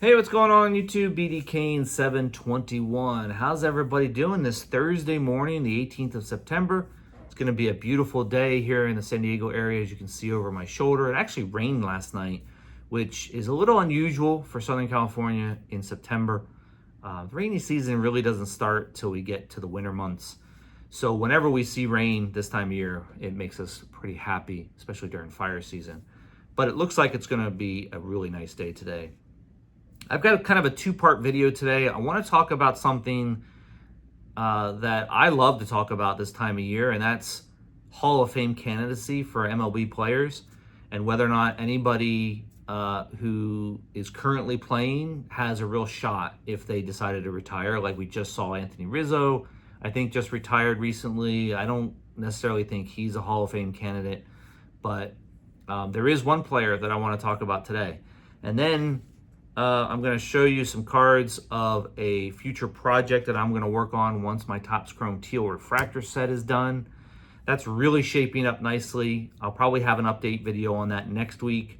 Hey, what's going on YouTube? BD Kane 721. How's everybody doing this Thursday morning, the 18th of September? It's going to be a beautiful day here in the San Diego area, as you can see over my shoulder. It actually rained last night, which is a little unusual for Southern California in September. The rainy season really doesn't start till we get to the winter months. So whenever we see rain this time of year, it makes us pretty happy, especially during fire season. But it looks like it's going to be a really nice day today. I've got kind of a two-part video today. I want to talk about something that I love to talk about this time of year, and that's Hall of Fame candidacy for MLB players, and whether or not anybody who is currently playing has a real shot if they decided to retire. Like we just saw Anthony Rizzo, I think, just retired recently. I don't necessarily think he's a Hall of Fame candidate, but there is one player that I want to talk about today. And then I'm going to show you some cards of a future project that I'm going to work on once my Topps Chrome Teal refractor set is done. That's really shaping up nicely. I'll probably have an update video on that next week.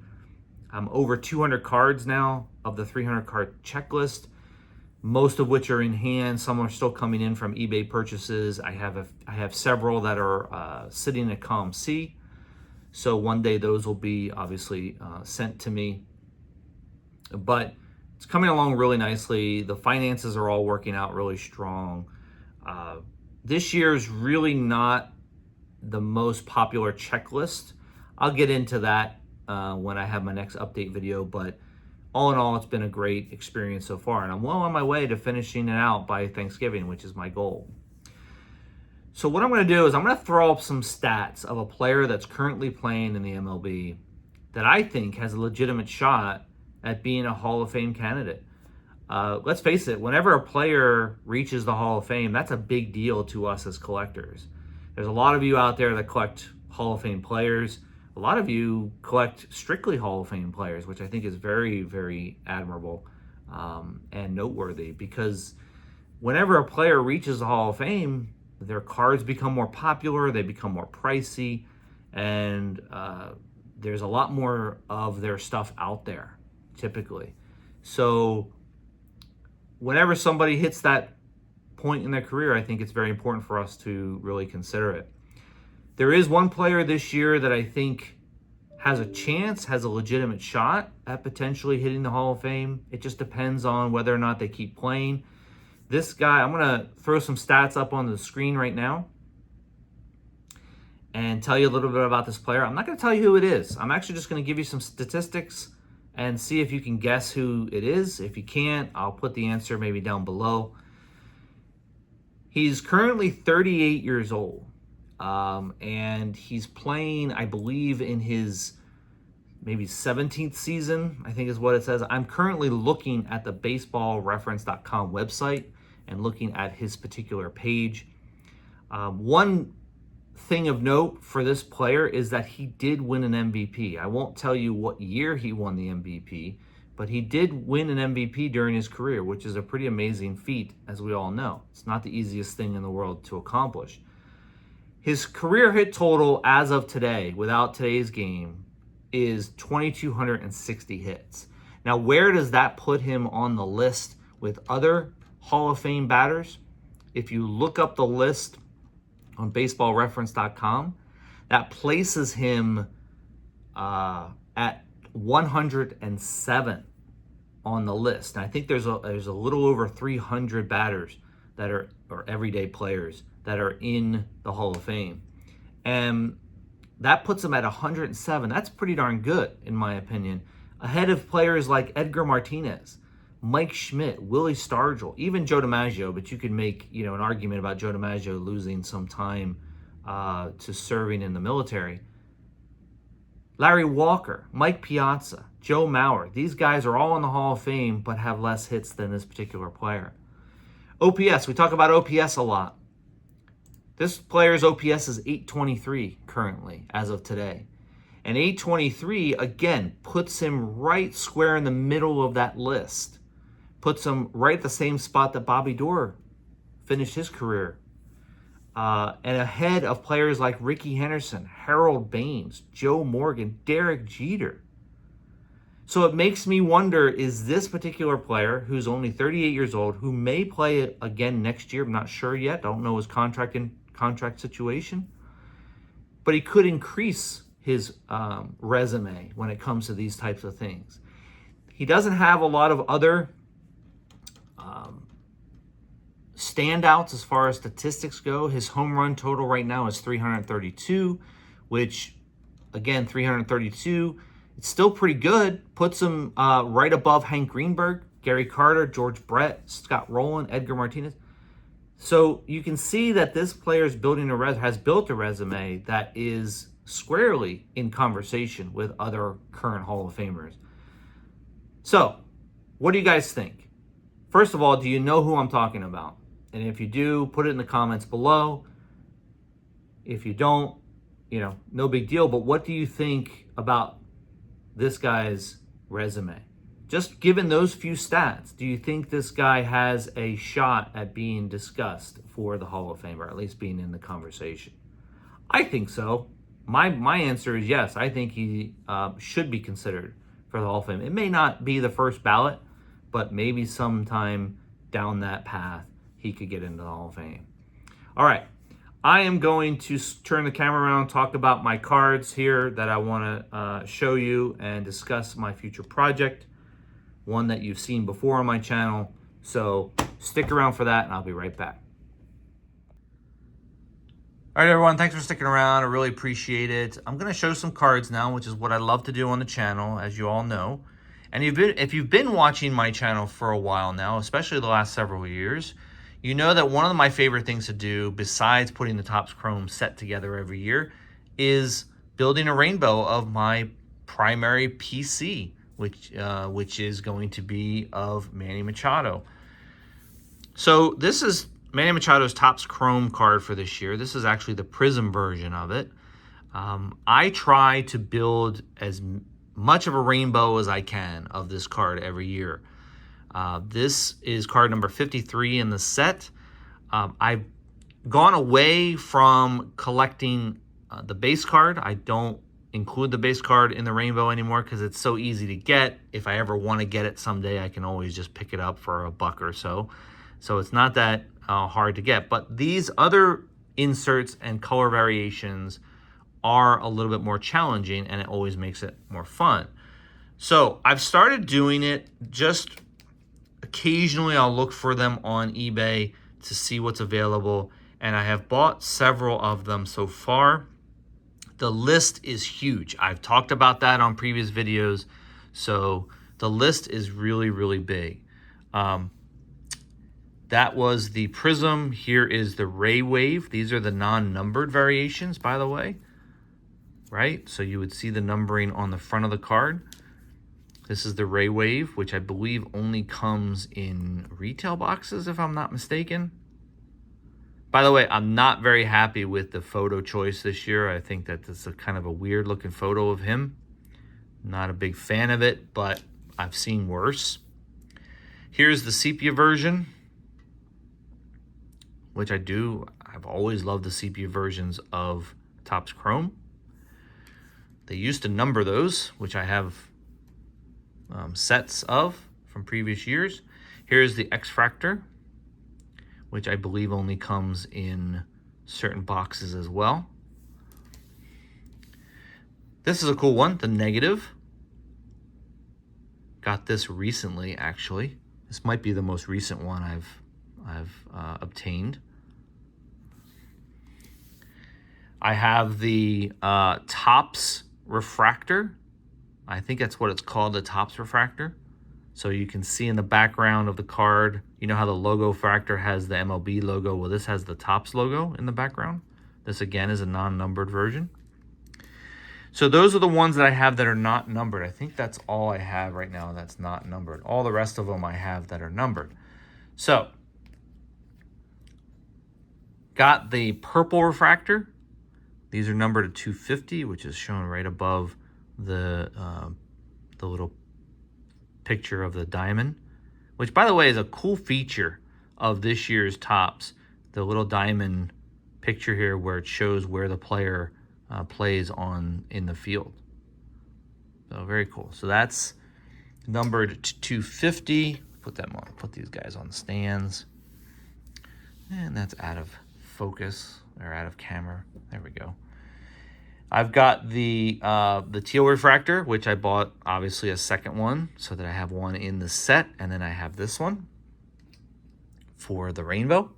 I'm over 200 cards now of the 300 card checklist, most of which are in hand. Some are still coming in from eBay purchases. I have several that are sitting at column C. So one day those will be obviously sent to me. But it's coming along really nicely. The finances are all working out really strong. This year is really not the most popular checklist. I'll get into that when I have my next update video. But all in all, it's been a great experience so far. And I'm well on my way to finishing it out by Thanksgiving, which is my goal. So what I'm going to do is I'm going to throw up some stats of a player that's currently playing in the MLB that I think has a legitimate shot at being a Hall of Fame candidate. Let's face it, whenever a player reaches the Hall of Fame, that's a big deal to us as collectors. There's a lot of you out there that collect Hall of Fame players. A lot of you collect strictly Hall of Fame players, which I think is very, very admirable and noteworthy, because whenever a player reaches the Hall of Fame, their cards become more popular, they become more pricey, and there's a lot more of their stuff out there, typically. So whenever somebody hits that point in their career, I think it's very important for us to really consider it. There is one player this year that I think has a chance, has a legitimate shot at potentially hitting the Hall of Fame. It just depends on whether or not they keep playing. This guy, I'm going to throw some stats up on the screen right now and tell you a little bit about this player. I'm not going to tell you who it is. I'm actually just going to give you some statistics and see if you can guess who it is. If you can't, I'll put the answer maybe down below. He's currently 38 years old, and he's playing, I believe, in his maybe 17th season, I think is what it says. I'm currently looking at the baseballreference.com website and looking at his particular page. One thing of note for this player is that he did win an MVP. I won't tell you what year he won the MVP, but he did win an MVP during his career, which is a pretty amazing feat, as we all know. It's not the easiest thing in the world to accomplish. His career hit total as of today, without today's game, is 2,260 hits. Now, where does that put him on the list with other Hall of Fame batters? If you look up the list on baseballreference.com, that places him at 107 on the list. And I think there's a little over 300 batters that are, or everyday players, that are in the Hall of Fame. And that puts him at 107. That's pretty darn good, in my opinion. Ahead of players like Edgar Martinez, Mike Schmidt, Willie Stargell, even Joe DiMaggio, but you could make an argument about Joe DiMaggio losing some time to serving in the military. Larry Walker, Mike Piazza, Joe Mauer. These guys are all in the Hall of Fame, but have less hits than this particular player. OPS, we talk about OPS a lot. This player's OPS is 823 currently, as of today. And 823, again, puts him right square in the middle of that list. Puts him right at the same spot that Bobby Doerr finished his career. And ahead of players like Rickey Henderson, Harold Baines, Joe Morgan, Derek Jeter. So it makes me wonder, is this particular player who's only 38 years old, who may play again next year, I'm not sure yet, don't know his contract situation, but he could increase his resume when it comes to these types of things. He doesn't have a lot of other standouts as far as statistics go. His home run total right now is 332, which, again, 332, it's still pretty good. Puts him right above Hank Greenberg, Gary Carter, George Brett, Scott Rowland, Edgar Martinez. So you can see that this player is has built a resume that is squarely in conversation with other current Hall of Famers. So, what do you guys think? First of all, do you know who I'm talking about? And if you do, put it in the comments below. If you don't, no big deal. But what do you think about this guy's resume? Just given those few stats, do you think this guy has a shot at being discussed for the Hall of Fame, or at least being in the conversation? I think so. My answer is yes. I think he should be considered for the Hall of Fame. It may not be the first ballot, but maybe sometime down that path, he could get into the Hall of Fame. All right. I am going to turn the camera around and talk about my cards here that I want to show you and discuss my future project, one that you've seen before on my channel. So stick around for that, and I'll be right back. All right, everyone, thanks for sticking around. I really appreciate it. I'm going to show some cards now, which is what I love to do on the channel, as you all know. And if you've been watching my channel for a while now, especially the last several years, you know that one of my favorite things to do, besides putting the Topps Chrome set together every year, is building a rainbow of my primary PC, which is going to be of Manny Machado. So this is Manny Machado's Topps Chrome card for this year. This is actually the Prism version of it. I try to build as much of a rainbow as I can of this card every year. This is card number 53 in the set. I've gone away from collecting the base card. I don't include the base card in the rainbow anymore because it's so easy to get. If I ever want to get it someday, I can always just pick it up for $1 or so. So it's not that hard to get. But these other inserts and color variations are a little bit more challenging, and it always makes it more fun. So I've started doing it just occasionally. I'll look for them on eBay to see what's available, and I have bought several of them so far. The list is huge. I've talked about that on previous videos, so the list is really, really big. That was the Prism. Here is the Ray Wave. These are the non-numbered variations, by the way, right? So you would see the numbering on the front of the card. This is the Ray Wave, which I believe only comes in retail boxes, if I'm not mistaken. By the way, I'm not very happy with the photo choice this year. I think that this is a kind of a weird looking photo of him. Not a big fan of it, but I've seen worse. Here's the sepia version, which I've always loved the sepia versions of Topps Chrome. They used to number those, which I have sets of from previous years. Here's the X-Fractor, which I believe only comes in certain boxes as well. This is a cool one, the Negative. Got this recently, actually. This might be the most recent one I've obtained. I have the Topps Refractor. I think that's what it's called, the Topps Refractor. So you can see in the background of the card, you know how the logo fractor has the MLB logo? Well, this has the Topps logo in the background. This, again, is a non-numbered version. So those are the ones that I have that are not numbered. I think that's all I have right now that's not numbered. All the rest of them I have that are numbered. So, got the Purple Refractor. These are numbered at 250, which is shown right above the little picture of the diamond, which, by the way, is a cool feature of this year's Topps. The little diamond picture here where it shows where the player plays in the field. So very cool. So that's numbered to 250. Put these guys on the stands. And that's out of focus, or out of camera. There we go. I've got the teal refractor, which I bought obviously a second one so that I have one in the set, and then I have this one for the rainbow.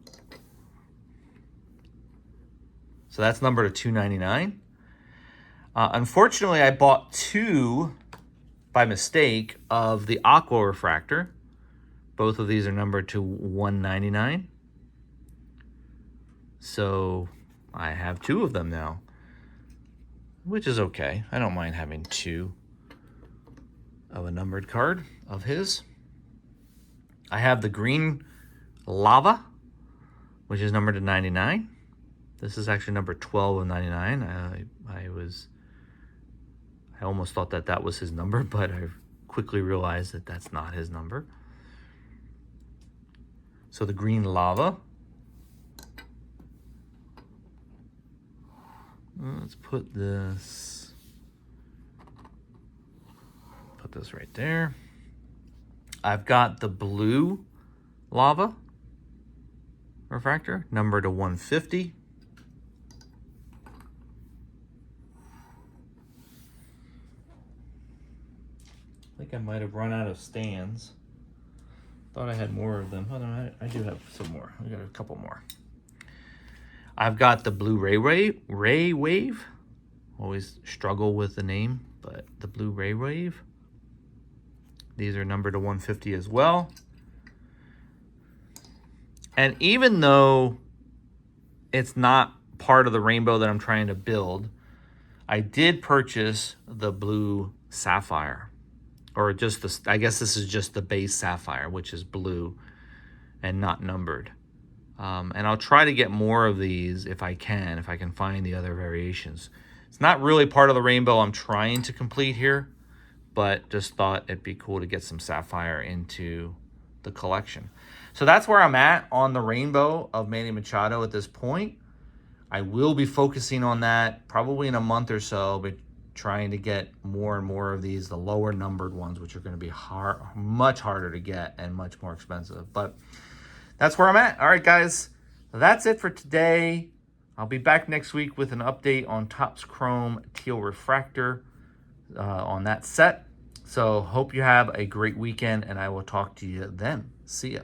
So that's numbered to $2.99. Unfortunately, I bought two by mistake of the aqua refractor. Both of these are numbered to $1.99. So I have two of them now, which is okay. I don't mind having two of a numbered card of his. I have the green lava, which is numbered to 99. This is actually number 12 of 99. I almost thought that was his number, but I quickly realized that that's not his number. So the green lava. Let's put this right there. I've got the blue lava refractor, numbered to 150. I think I might have run out of stands. Thought I had more of them. Oh, no, I do have some more. I got a couple more. I've got the blue Ray Wave. Always struggle with the name, but the blue Ray Wave. These are numbered to 150 as well. And even though it's not part of the rainbow that I'm trying to build, I did purchase the blue sapphire, or just the, I guess this is just the base sapphire, which is blue and not numbered. And I'll try to get more of these if I can find the other variations. It's not really part of the rainbow I'm trying to complete here, but just thought it'd be cool to get some sapphire into the collection. So that's where I'm at on the rainbow of Manny Machado at this point. I will be focusing on that probably in a month or so, but trying to get more and more of these, the lower numbered ones, which are going to be much harder to get and much more expensive. But that's where I'm at. All right, guys, that's it for today. I'll be back next week with an update on Topps Chrome Teal Refractor on that set. So hope you have a great weekend, and I will talk to you then. See ya.